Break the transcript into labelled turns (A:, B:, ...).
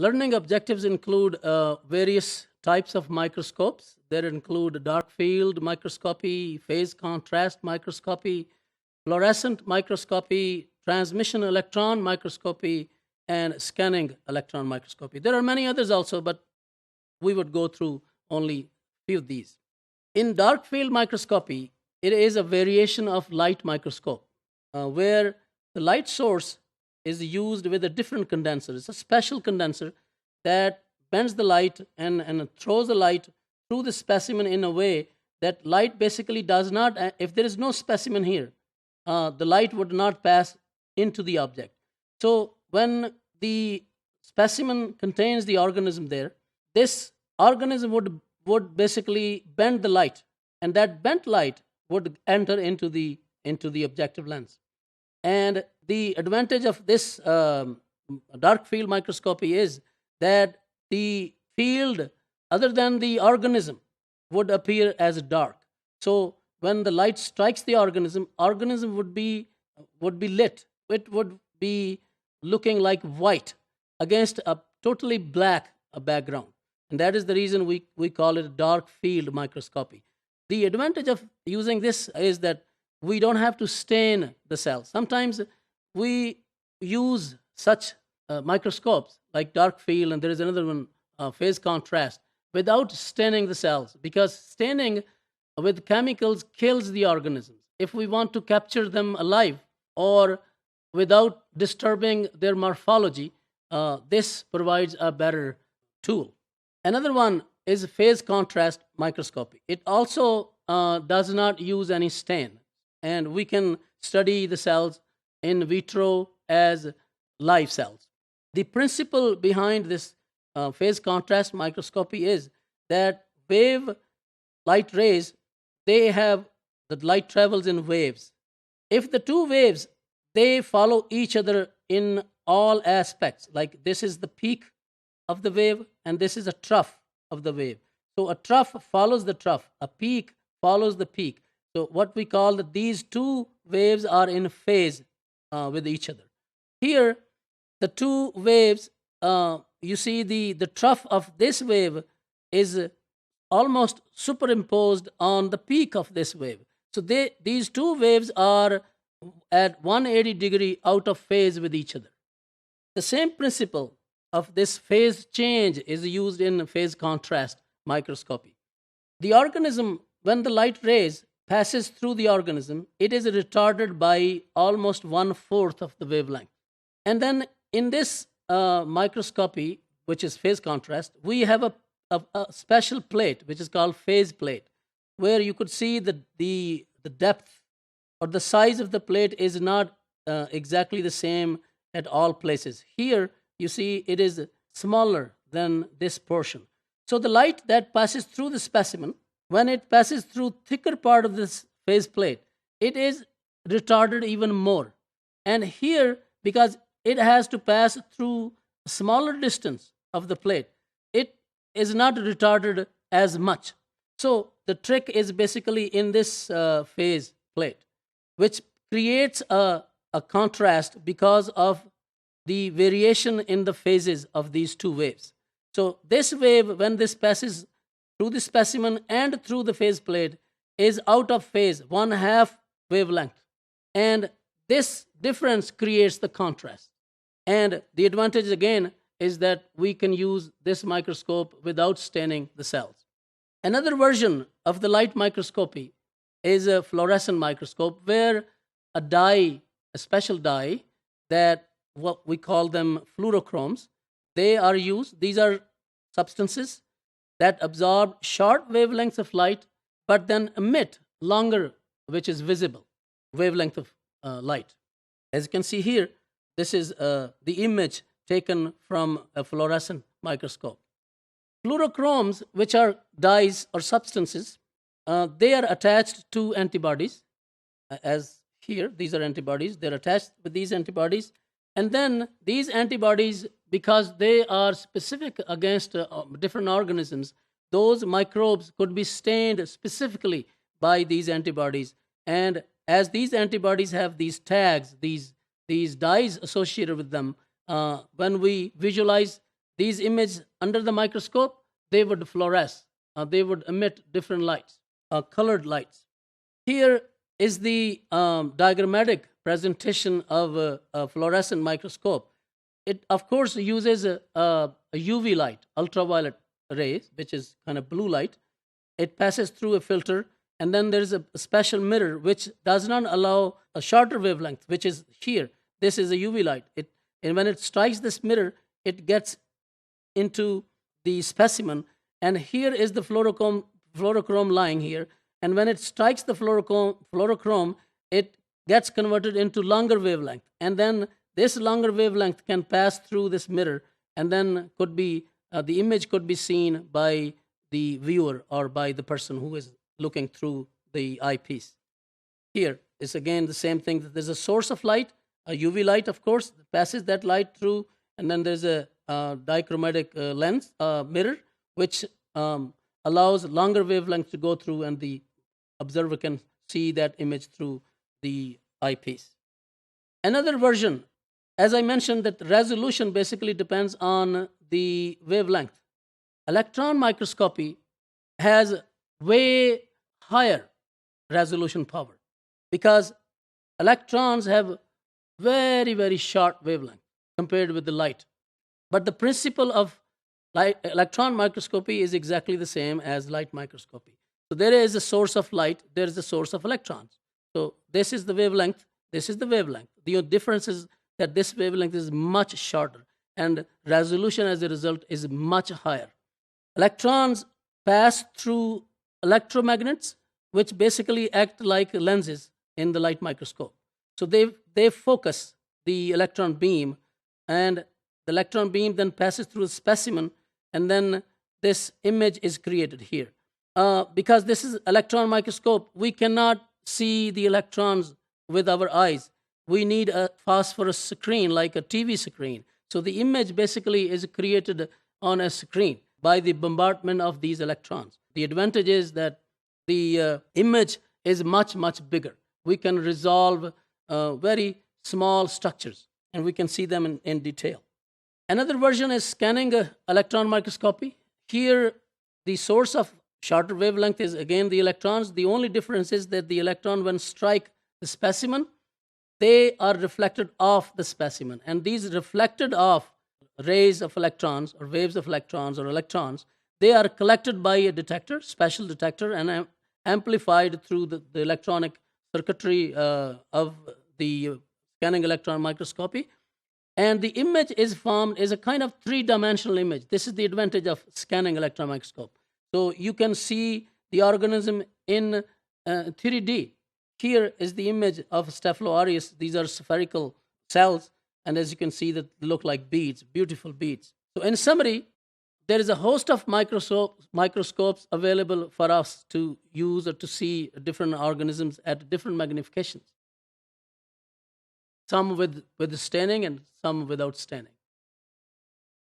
A: Learning objectives include various types of microscopes. There include Darkfield Microscopy, phase contrast microscopy, fluorescent microscopy, transmission electron microscopy, and scanning electron microscopy. There are many others also, but we would go through only few of these. In dark field microscopy, it is a variation of light microscope where the light source is used with a different condenser. It's a special condenser that bends the light and throws the light through the specimen in a way that light basically does not, if there is no specimen here, the light would not pass into the object. So when the specimen contains the organism there, this organism would basically bend the light, and that bent light would enter into the objective lens. And the advantage of this dark field microscopy is that the field other than the organism would appear as dark. So when the light strikes the organism would be lit. It would be looking like white against a totally black background. And that is the reason we call it dark field microscopy. The advantage of using this is that we don't have to stain the cells. Sometimes we use such microscopes like dark field, and there is another one, phase contrast, without staining the cells, because staining with chemicals kills the organisms. If we want to capture them alive or without disturbing their morphology, this provides a better tool. Another one is phase contrast microscopy. It also does not use any stain, and we can study the cells in vitro as live cells. The principle behind this phase contrast microscopy is that wave light rays, the light travels in waves. If the two waves, they follow each other in all aspects, like this is the peak of the wave and this is a trough of the wave. So a trough follows the trough, a peak follows the peak. So what we call that these two waves are in phase with each other. Here, the two waves, you see the trough of this wave is almost superimposed on the peak of this wave. So these two waves are at 180 degree out of phase with each other. The same principle of this phase change is used in phase contrast microscopy. The organism, when the light rays passes through the organism, it is retarded by almost 1/4 of the wavelength. And then in this microscopy, which is phase contrast, we have a special plate which is called phase plate, where you could see the depth or the size of the plate is not exactly the same at all places. Here, you see it is smaller than this portion. So the light that passes through the specimen, when it passes through thicker part of this phase plate, it is retarded even more. And here, because it has to pass through a smaller distance of the plate, it is not retarded as much. So the trick is basically in this phase plate, which creates a contrast because of the variation in the phases of these two waves. So this wave, when this passes through the specimen and through the phase plate, is out of phase, 1/2 wavelength. And this difference creates the contrast. And the advantage again is that we can use this microscope without staining the cells. Another version of the light microscopy is a fluorescent microscope, where a dye, a special dye, that what we call them fluorochromes, they are used. These are substances that absorb short wavelengths of light but then emit longer, which is visible wavelength of light. As you can see here, this is the image taken from a fluorescent microscope. Fluorochromes, which are dyes or substances, they are attached to antibodies. As here, these are antibodies. They're attached with these antibodies. And then these antibodies, because they are specific against different organisms, those microbes could be stained specifically by these antibodies. And as these antibodies have these tags, these dyes associated with them, when we visualize these images under the microscope, they would fluoresce. They would emit different lights, colored lights. Here is the diagrammatic presentation of a fluorescent microscope. It, of course, uses a UV light, ultraviolet rays, which is kind of blue light. It passes through a filter, and then there is a special mirror which does not allow a shorter wavelength, which is here. This is a UV light. And when it strikes this mirror, it gets into the specimen, and here is the fluorochrome lying here. And when it strikes the fluorochrome, it gets converted into longer wavelength. And then this longer wavelength can pass through this mirror, and then could be the image could be seen by the viewer or by the person who is looking through the eyepiece. Here is again the same thing. There's a source of light, a UV light, of course, passes that light through, and then there's a dichromatic lens mirror, which allows longer wavelength to go through, and the observer can see that image through the eyepiece. Another version, as I mentioned, that resolution basically depends on the wavelength. Electron microscopy has way higher resolution power because electrons have very, very short wavelength compared with the light. But the principle of electron microscopy is exactly the same as light microscopy. So there is a source of light, there is a source of electrons. So this is the wavelength, this is the wavelength. The difference is that this wavelength is much shorter, and resolution as a result is much higher. Electrons pass through electromagnets, which basically act like lenses in the light microscope. So they focus the electron beam, and the electron beam then passes through a specimen, and then this image is created here. Because this is electron microscope, we cannot see the electrons with our eyes. We need a phosphorus screen, like a TV screen. So the image basically is created on a screen by the bombardment of these electrons. The advantage is that the image is much, much bigger. We can resolve very small structures, and we can see them in detail. Another version is scanning electron microscopy. Here, the source of shorter wavelength is again the electrons. The only difference is that the electron, when strike the specimen, they are reflected off the specimen. And these reflected off rays of electrons or waves of electrons or electrons, they are collected by a detector, special detector, and amplified through the electronic circuitry of the scanning electron microscopy. And the image is formed as a kind of three-dimensional image. This is the advantage of scanning electron microscope. So you can see the organism in 3D. Here is the image of Staphylo aureus. These are spherical cells, and as you can see, that look like beads, beautiful beads. So in summary, there is a host of microscopes available for us to use or to see different organisms at different magnifications. Some with staining and some without staining.